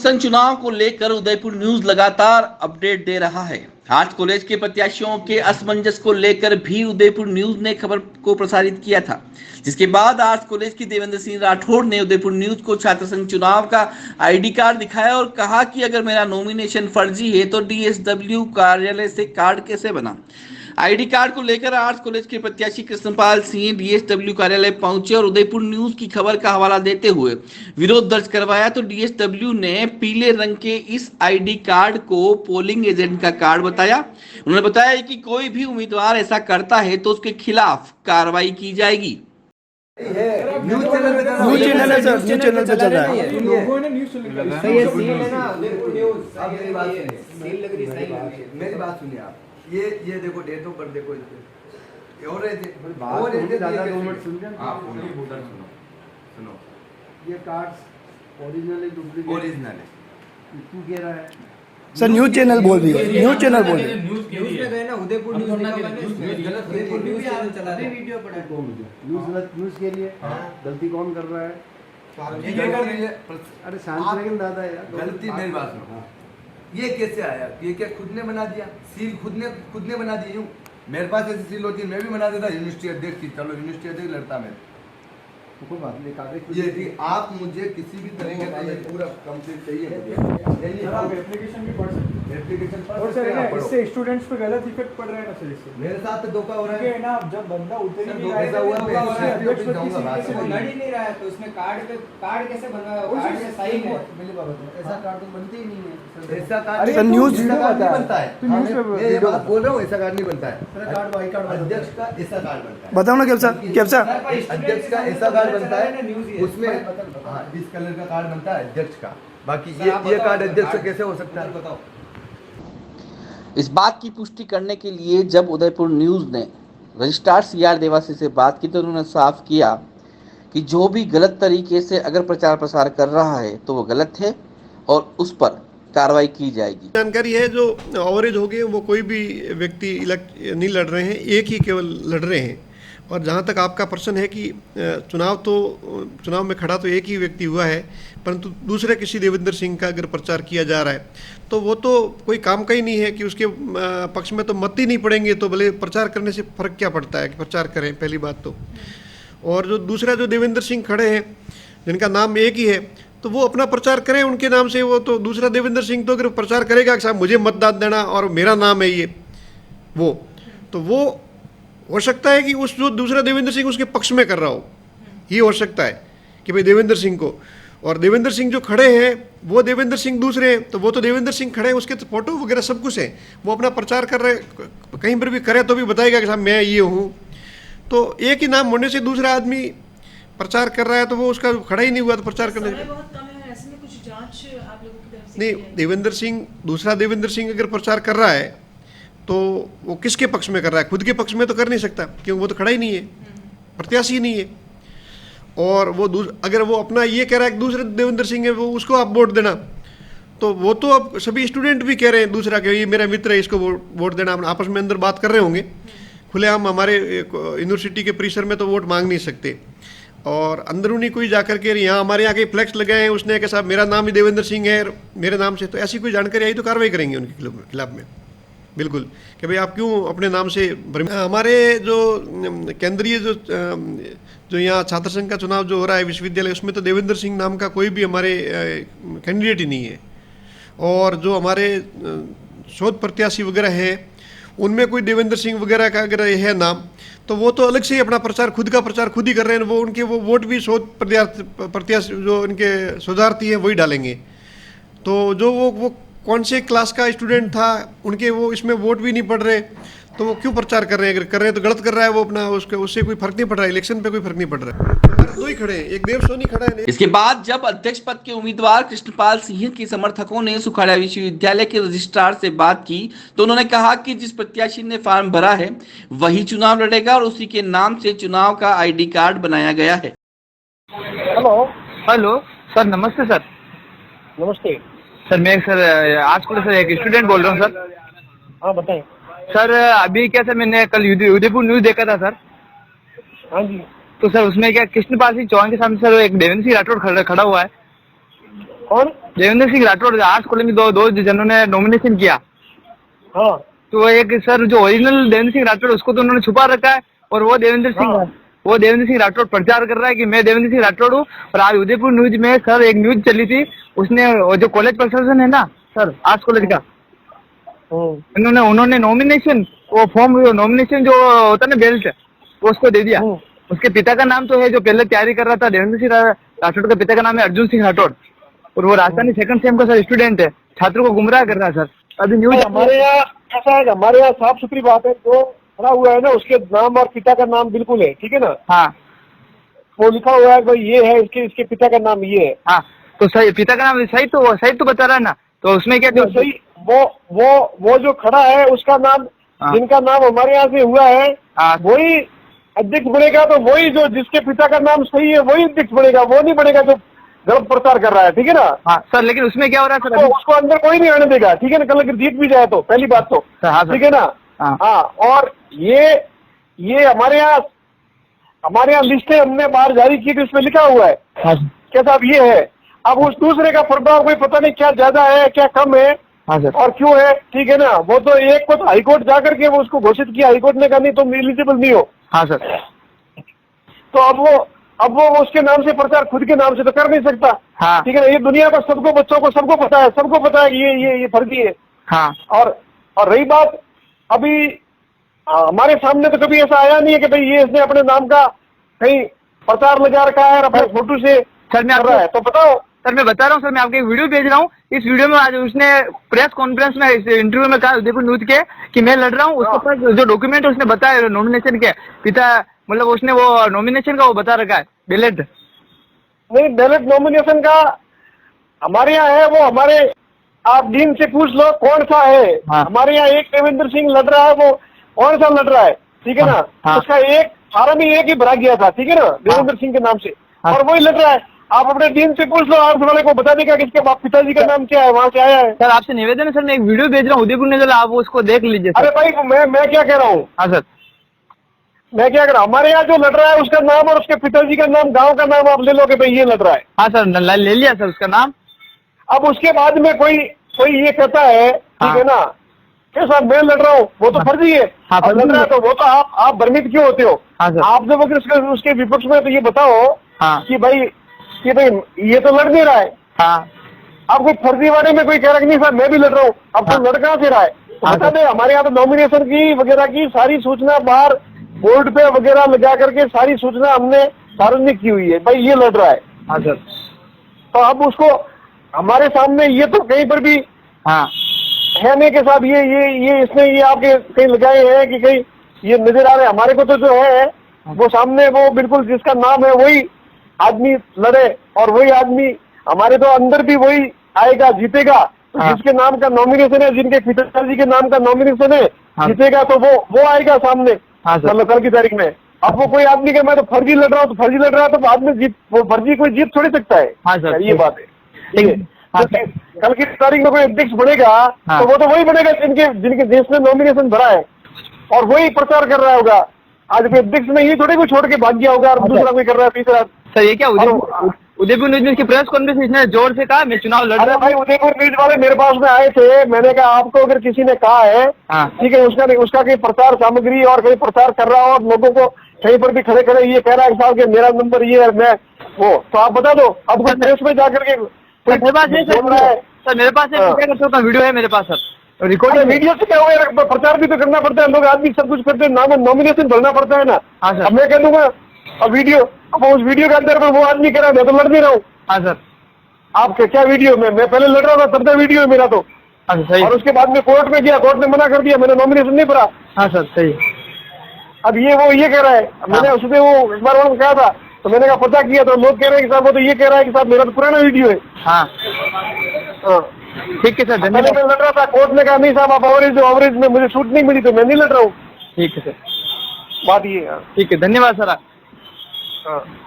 चुनाव को लेकर उदयपुर न्यूज लगातार अपडेट दे रहा है। आर्ट्स कॉलेज के प्रत्याशियों के असमंजस को लेकर भी उदयपुर न्यूज ने खबर को प्रसारित किया था, जिसके बाद आर्ट्स कॉलेज की देवेंद्र सिंह राठौड़ ने उदयपुर न्यूज को छात्र संघ चुनाव का आईडी कार्ड दिखाया और कहा कि अगर मेरा नॉमिनेशन फर्जी है तो डीएसडब्ल्यू कार्यालय से कार्ड कैसे बना। आईडी कार्ड को लेकर आर्ट्स कॉलेज के प्रत्याशी कृष्णपाल सिंह डीएसडब्ल्यू कार्यालय पहुंचे और उदयपुर न्यूज की खबर का हवाला देते हुए विरोध दर्ज करवाया तो डीएसडब्ल्यू ने पीले रंग के इस आईडी कार्ड को पोलिंग एजेंट का कार्ड बताया। उन्होंने बताया कि कोई भी उम्मीदवार ऐसा करता है तो उसके खिलाफ कार्रवाई की जाएगी। न्यूज चैनल है सर, न्यूज चैनल पे चल रहा है। लोगों ने न्यूज सही है, सील है ना, मेरी बात सुनिए आप। ये देखो डेट ऑफ बर्थ देखो इसके और दादा 2 मिनट सुन जाए आप सुनो ये कार्ड्स ओरिजिनल है डुप्लीकेट ओरिजिनल है तू कह रहा है सर। न्यूज चैनल बोल रही है, न्यूज चैनल बोल रही है। न्यूज में गए ना, उदयपुर न्यूज में गलत उदयपुर न्यूज चला रहे वीडियो पड़ा कौन न्यूज गलत न्यूज के लिए गलती कौन कर रहा है? अरे शांत रहें दादा यार, गलती मेरी बात सुनो। ये कैसे आया? ये क्या खुद ने बना दिया? सील खुद ने बना दी। यूं मेरे पास ऐसी सील होती है, मैं भी बना देता। यूनिवर्सिटी अध्यक्ष की, चलो यूनिवर्सिटी अध्यक्ष लड़ता मैं, कोई बात नहीं। कागज ये थी। आप मुझे किसी भी तरीके का ये पूरा कंप्लीट चाहिए। आप एप्लीकेशन भी पढ़ सकते हैं। एप्लीकेशन पढ़ और सकते हैं आप। सर इससे स्टूडेंट्स पे गलत इफेक्ट पड़ रहा है ना सर इससे। मेरे साथ तो धोखा हो रहा है ना, जब बंदा उतर ही नहीं सर, रहा धोखा हुआ है, है, अध्यक्ष मैं जाऊंगा बात किसी को करने। लड़ ही नहीं रहा है, तो इसमें कार्ड कैसे बना? कार्ड में साइन है। मेरी बात है, ऐसा कार्ड तो बनते ही नहीं है। ऐसा कार्ड अरे सर, न्यूज़ ऐसा कार्ड नहीं बनता है। तो न्यूज़ पे मैं ये बात बोल रहा हूँ, ऐसा कार्ड नहीं बनता है। कार्ड बाई कार्ड अध्यक्ष का ऐसा कार्ड बनता है। बताओ ना कैसा अध्यक्ष का ऐसा कार्ड बनता है, उसमें हाँ इस कलर का कार्ड बनता है अध्यक्ष का। बाकी ये कार्ड अध्यक्ष का कैसे हो सकता है बताओ। इस बात की पुष्टि करने के लिए जब उदयपुर न्यूज ने रजिस्ट्रार सीआर देवासी से बात की तो उन्होंने साफ किया कि जो भी गलत तरीके से अगर प्रचार प्रसार कर रहा है तो वो गलत है और उस पर कार्रवाई की जाएगी। जानकारी है जो ओवरेज हो गए वो कोई भी व्यक्ति नहीं लड़ रहे हैं, एक ही केवल लड़ रहे हैं। और जहाँ तक आपका प्रश्न है कि चुनाव में खड़ा तो एक ही व्यक्ति हुआ है, परंतु दूसरे किसी देवेंद्र सिंह का अगर प्रचार किया जा रहा है तो वो तो कोई काम का ही नहीं है कि उसके पक्ष में तो मत ही नहीं पड़ेंगे, तो भले प्रचार करने से फ़र्क क्या पड़ता है कि प्रचार करें, पहली बात तो। और जो दूसरा जो देवेंद्र सिंह खड़े हैं जिनका नाम एक ही है, तो वो अपना प्रचार करें उनके नाम से। वो तो दूसरा देवेंद्र सिंह तो अगर प्रचार करेगा कि साहब मुझे मतदान देना और मेरा नाम है ये, वो हो सकता है कि उस जो दूसरा देवेंद्र सिंह उसके पक्ष में कर रहा हो, ये हो सकता है कि भाई देवेंद्र सिंह को, और देवेंद्र सिंह जो खड़े हैं वो देवेंद्र सिंह दूसरे हैं, तो वो तो देवेंद्र सिंह खड़े हैं, उसके तो फोटो वगैरह सब कुछ है, वो अपना प्रचार कर रहे हैं, कहीं पर भी करे तो भी बताएगा कि साहब मैं ये हूँ। तो एक ही नाम होने से दूसरा आदमी प्रचार कर रहा है तो वो उसका खड़ा ही नहीं हुआ तो प्रचार करने नहीं। देवेंद्र सिंह, दूसरा देवेंद्र सिंह अगर प्रचार कर रहा है तो वो किसके पक्ष में कर रहा है? खुद के पक्ष में तो कर नहीं सकता, क्योंकि वो तो खड़ा ही नहीं है, प्रत्याशी ही नहीं है। और वो अगर वो अपना ये कह रहा है कि दूसरे देवेंद्र सिंह है, वो उसको आप वोट देना, तो वो तो अब सभी स्टूडेंट भी कह रहे हैं दूसरा कि ये मेरा मित्र है, इसको वोट देना। आपस में अंदर बात कर रहे होंगे खुलेआम। हमारे यूनिवर्सिटी के परिसर में तो वोट मांग नहीं सकते, और अंदरूनी कोई जाकर के यहाँ हमारे यहाँ के फ्लैक्स लगाए हैं, उसने कहा साहब मेरा नाम ही देवेंद्र सिंह है मेरे नाम से, तो ऐसी कोई जानकारी आई तो कार्रवाई करेंगे उनके खिलाफ में, बिल्कुल, कि भाई आप क्यों अपने नाम से। हमारे जो केंद्रीय जो यहाँ छात्र संघ का चुनाव जो हो रहा है विश्वविद्यालय, उसमें तो देवेंद्र सिंह नाम का कोई भी हमारे कैंडिडेट ही नहीं है। और जो हमारे शोध प्रत्याशी वगैरह है उनमें कोई देवेंद्र सिंह वगैरह का अगर है नाम, तो वो तो अलग से ही अपना प्रचार खुद ही कर रहे हैं। वो उनके वो वोट भी शोध प्रत्याशी जो इनके शोधार्थी हैं वही डालेंगे। तो जो वो कौन से क्लास का स्टूडेंट था उनके वो इसमें वोट भी नहीं पड़ रहे, तो वो क्यों प्रचार कर रहे हैं? अगर कर रहे हैं तो गलत कर रहा है वो अपना, उससे कोई फर्क नहीं पड़ रहा है, इलेक्शन पे कोई फर्क नहीं पड़ रहा है। दो ही खड़े हैं, एक देव सोनी खड़ा है। इसके बाद जब अध्यक्ष पद के उम्मीदवार कृष्णपाल सिंह के समर्थकों ने सुखाड़ा विश्वविद्यालय के रजिस्ट्रार से बात की तो उन्होंने कहा कि जिस प्रत्याशी ने फॉर्म भरा है वही चुनाव लड़ेगा और उसी के नाम से चुनाव का आईडी कार्ड बनाया गया है। हेलो सर, नमस्ते सर। नमस्ते सर मैं आज को सर एक स्टूडेंट बोल रहा हूँ सर। हाँ बताएं सर। अभी क्या सर, मैंने कल उदयपुर न्यूज देखा था सर। हाँ जी। तो सर उसमें क्या कृष्णपाल सिंह चौहान के सामने सर एक देवेंद्र सिंह राठौड़ खड़ा हुआ है। कौन? देवेंद्र सिंह राठौड़ आर्ट्स कॉलेज में दो जिन्होंने नॉमिनेशन किया। हाँ तो एक सर जो ओरिजिनल देवेंद्र सिंह राठौड़ उसको तो उन्होंने छुपा रखा है, और वो देवेंद्र सिंह राठौड़ प्रचार कर रहा है कि मैं देवेंद्र सिंह राठौड़ हूँ। और आज उदयपुर न्यूज में सर एक न्यूज चली थी, उसने जो कॉलेज प्रशासन है ना सर आर्ट्स कॉलेज का, उन्होंने नॉमिनेशन वो फॉर्म नॉमिनेशन जो होता है ना बेल्ट वो उसको दे दिया। उसके पिता का नाम तो है, जो पहले तैयारी कर रहा था देवेंद्र सिंह राठौड़ का पिता का नाम है अर्जुन सिंह राठौड़, और वो राजस्थानी सेकंड सेम का सर स्टूडेंट है, छात्रों को गुमराह कर रहा है सर। अभी न्यूज हमारे यहाँ ऐसा है, हमारे यहाँ साफ सुथरी बात है, जो खड़ा हुआ है ना उसके नाम और पिता का नाम बिल्कुल है, ठीक है ना। हाँ वो लिखा हुआ है भाई ये है, इसके पिता का नाम ये है। हाँ तो सही पिता का नाम सही तो बता रहा है ना, तो उसमें क्या तो सही वो जो खड़ा है उसका नाम, जिनका नाम हमारे यहाँ से हुआ है वही अध्यक्ष बनेगा। तो वही जो जिसके पिता का नाम सही है वही अध्यक्ष बनेगा, वो नहीं बनेगा जो गलत प्रचार कर रहा है, ठीक है ना। हाँ सर, लेकिन उसमें क्या हो रहा है सर, तो उसको अंदर कोई नहीं आने देगा, ठीक है ना। कल अगर जीत भी जाए तो पहली बात तो ठीक है ना। हाँ और ये हमारे यहाँ लिस्टें हमने बाहर जारी की थी, उसमें लिखा हुआ है क्या साहब ये है। अब उस दूसरे का प्रभाव कोई पता नहीं क्या ज्यादा है क्या कम है और क्यों है, ठीक है ना। वो तो एक को तो हाईकोर्ट जाकर के वो उसको घोषित किया, हाईकोर्ट ने कहा नहीं तुम एलिजिबल नहीं हो। हाँ सर। तो अब वो उसके नाम से प्रचार खुद के नाम से तो कर नहीं सकता। हाँ। ठीक है ना। ये दुनिया को सबको बच्चों को सबको पता है कि ये फर्जी है। हाँ। और रही बात अभी हमारे सामने तो कभी ऐसा आया नहीं है कि भाई ये इसने अपने नाम का कहीं प्रचार लगा रखा है और अपने फोटो से सर मैं रहा है। तो बताओ सर, मैं बता रहा हूँ सर, मैं आपको एक वीडियो भेज रहा हूँ। इस वीडियो में आज उसने प्रेस कॉन्फ्रेंस में इस इंटरव्यू में कहा उदयपुर न्यूज के कि मैं लड़ रहा हूँ। उसके पास जो डॉक्यूमेंट उसने बताया नॉमिनेशन के पिता, मतलब उसने वो नॉमिनेशन का वो बता रखा है बैलेट। नहीं, बैलेट नॉमिनेशन का हमारे यहाँ है, वो हमारे आप डीन से पूछ लो कौन सा है। हाँ। हमारे यहाँ एक देवेंद्र सिंह लड़ रहा है, वो कौन सा लड़ रहा है, ठीक है ना। हाँ। उसका एक फार्म ही एक ही भरा गया था, ठीक है ना, देवेंद्र सिंह के नाम से। हाँ। और वही लड़ रहा है। आप अपने डीन से पूछ लो, आर्ट्स वाले को बता देगा कि इसके पिताजी का नाम क्या है, वहां से आया है। सर आपसे निवेदन है सर, मैं एक वीडियो भेज रहा हूँ उदयपुर न्यूज, आप उसको देख लीजिए। अरे भाई मैं क्या कह रहा हूँ, हाँ सर, मैं क्या कह रहा हूँ, हमारे यहाँ जो लड़ रहा है उसका नाम और उसके पिताजी का नाम, गाँव का नाम आप ले लो कि भाई ये लड़ रहा है। हाँ सर, ले लिया सर उसका नाम। अब उसके बाद में कोई ये कहता है, ठीक है ना, कि साहब मैं लड़ रहा हूँ, वो तो फर्जी है। हाँ, और लड़ रहा है तो वो तो आप भ्रमित क्यों होते हो। हाँ सर। आप जब अगर उसके विपक्ष में तो ये बताओ हाँ। कि भाई ये तो लड़ नहीं रहा है। हाँ। अब कोई फर्जीवाड़े में कोई कह रहा है नहीं साहब मैं भी लड़ रहा हूँ, अब तो लड़ कहाँ से रहा है। तो हाँ, बता दे, हमारे यहाँ तो नॉमिनेशन की वगैरह की सारी सूचना बाहर बोर्ड पे वगैरह लगा करके सारी सूचना हमने सार्वजनिक की हुई है, भाई ये लड़ रहा है। हाँ सर। तो अब उसको हमारे सामने ये तो कहीं पर भी हाँ। है नहीं के साहब ये इसने ये आपके कहीं लगाए हैं कि कहीं ये नजर आ रहे हैं। हमारे को तो जो है वो सामने वो बिल्कुल जिसका नाम है वही आदमी लड़े और वही आदमी हमारे तो अंदर भी वही आएगा, जीतेगा। तो हाँ। जिसके नाम का नॉमिनेशन है, जिनके पिताजी के नाम का नॉमिनेशन है, हाँ। जीतेगा तो वो आएगा सामने। हाँ सर। मतलब कल की तारीख में अब वो कोई आदमी के मैं तो फर्जी लड़ रहा हूँ, तो फर्जी लड़ रहा है तो बाद में वो फर्जी कोई जीत थोड़ी सकता है। हाँ सर, ये बात है, ठीक है। हाँ। तो कल की तारीख में कोई अध्यक्ष बनेगा हाँ। तो वो तो वही बनेगा जिनके जिसने नॉमिनेशन भरा है और वही प्रचार कर रहा होगा। आज कोई अध्यक्ष ने ये थोड़े कोई छोड़ के भाग गया होगा और दूसरा कोई कर रहा है, तीसरा। सर ये क्या उदयपुर न्यूज की प्रेस कॉन्फ्रेंस इसने जोर से कहा मैं चुनाव लड़ रहा हूँ। भाई उदयपुर न्यूज वाले मेरे पास में आए थे, मैंने कहा आपको अगर किसी ने कहा है, हाँ। ठीक है, उसका कहीं प्रचार सामग्री और कहीं प्रचार कर रहा हो और लोगों को कहीं पर भी खड़े खड़े ये कह रहा है साहब कि मेरा नंबर ये है, मैं वो, तो आप बता दो। अब कोई प्रेस में जाकर के मेरे पास है सर, मेरे पास है वीडियो है मेरे पास सर, रिकॉर्ड वीडियो से क्या हुआ, प्रचार भी तो करना पड़ता है, लोग आदमी सब कुछ करते हैं, नाम नॉमिनेशन भरना पड़ता है ना। हाँ सर। अब मैं कह दूंगा अब वीडियो, अब उस वीडियो के अंदर वो आदमी कह रहा है मैं तो लड़ नहीं रहा हूँ। हाँ सर। आपके क्या वीडियो में मैं पहले लड़ रहा था तब तक वीडियो है मेरा तो। हाँ सही। और उसके बाद में कोर्ट में गया, कोर्ट ने मना कर दिया, मैंने नॉमिनेशन नहीं भरा। हाँ सर सही। अब ये कह रहा है, मैंने उसमें वो एक बार उन्होंने कहा था तो मैंने कहा पता किया तो लोग कह रहे हैं कि साहब वो तो ये कह रहा है कि साहब मेरा तो पुराना वीडियो है। हाँ हाँ ठीक है सर, पहले धन्यवाद। मैं लड़ रहा था, कोर्ट ने कहा नहीं साहब आप एवरेज में मुझे छूट नहीं मिली तो मैं नहीं लड़ रहा हूँ। ठीक है सर, बात ये है। ठीक है, धन्यवाद सर। हाँ।